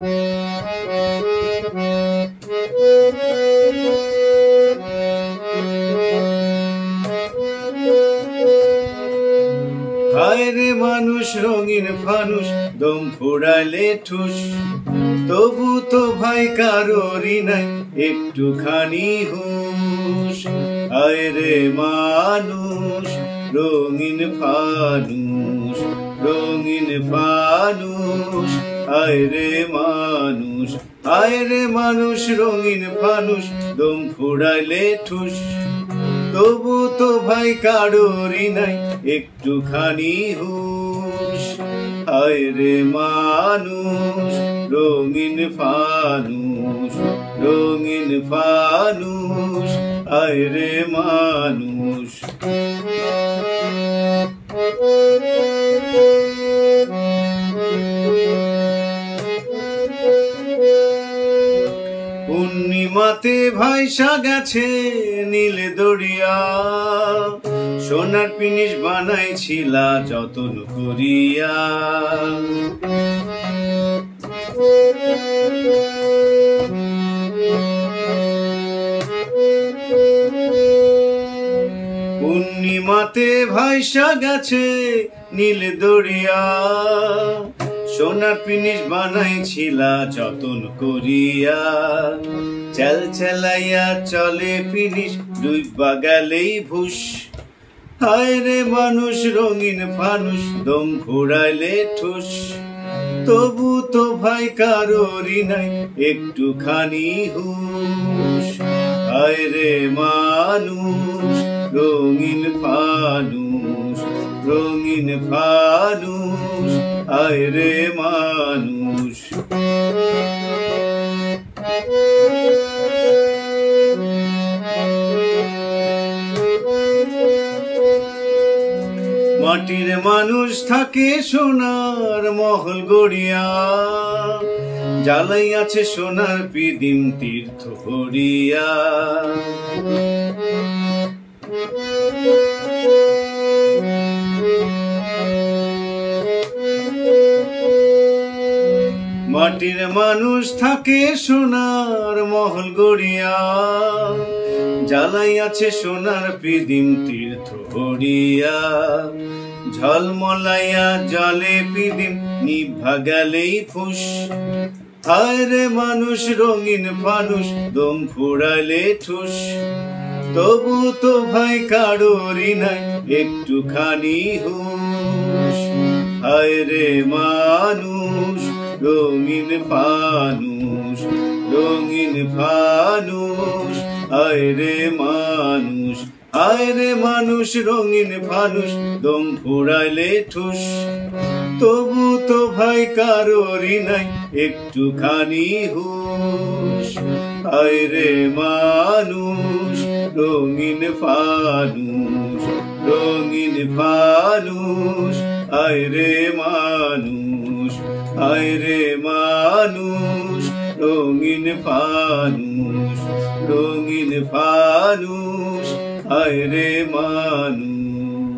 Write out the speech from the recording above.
হায়রে মানুষ রঙিন ফানুষ, দম ফুরাইলে ঠুস, তবু তো ভাই কারোরই নাই একটুখানি হুঁশ। হায়রে মানুষ রঙিন ফানুষ, রঙিন ফানুষ, হায়রে মানুষ, হায়রে মানুষ রঙিন ফানুষ, দম ফুরাইলে ঠুস, তবু তো ভাই কারোরই নাই একটুখানি হুঁশ। হায়রে মানুষ রঙিন ফানুষ, রঙিন ফানুষ, হায়রে মানুষ। পূর্ণিমাতে ভাইসা গেছে নীল দরিয়া, সোনার পিনিস বানাইছিলা যতন করিয়া। পূর্ণিমাতে ভাইসা গেছে নীল দরিয়া, সোনার পিনিস বানাইছিলা যতন করিয়া। চেল চেলাইয়া চলে পিনিস, ডুইবা গেলেই ভুস। হায়রে মানুষ রঙিন ফানুষ, দম ফুরাইলে ঠুস, তবু তো ভাই কারোরই নাই একটুখানি হুঁশ। হায়রে মানুষ রঙিন ফানুষ, রঙিন ফানুষ, হায়রে মানুষ। মাটির মানুষ থাকে সোনার মহল গড়িয়া, জ্বালাই আছে সোনার পিদিম তীর্থ হরিয়া। মাটির মানুষ থাকে সোনার মহল গড়িয়া, জ্বালাই আছে সোনার পিদিম তীর্থ হরিয়া। ঝলমলাইয়া জলে পিদিম, নিভা গেলেই ফুস। হায়রে মানুষ রঙিন ফানুষ, দম ফুরাইলে ঠুস, তবু তো ভাই কারোরই নাই একটুখানি হুঁশ। হায়রে মানুষ রঙিন ফানুষ, রঙিন ফানুষ, হায়রে মানুষ, হায়রে মানুষ রঙিন ফানুষ, দম ফুরাইলে ঠুস, তবু তো ভাই কারোরই নাই একটুখানি হুঁশ। হায়রে মানুষ রঙিন ফানুষ, রঙিন ফানুষ, হায়রে মানুষ, হায়রে মানুষ রঙিন ফানুষ, রঙিন ফানুষ, হায়রে মানুষ।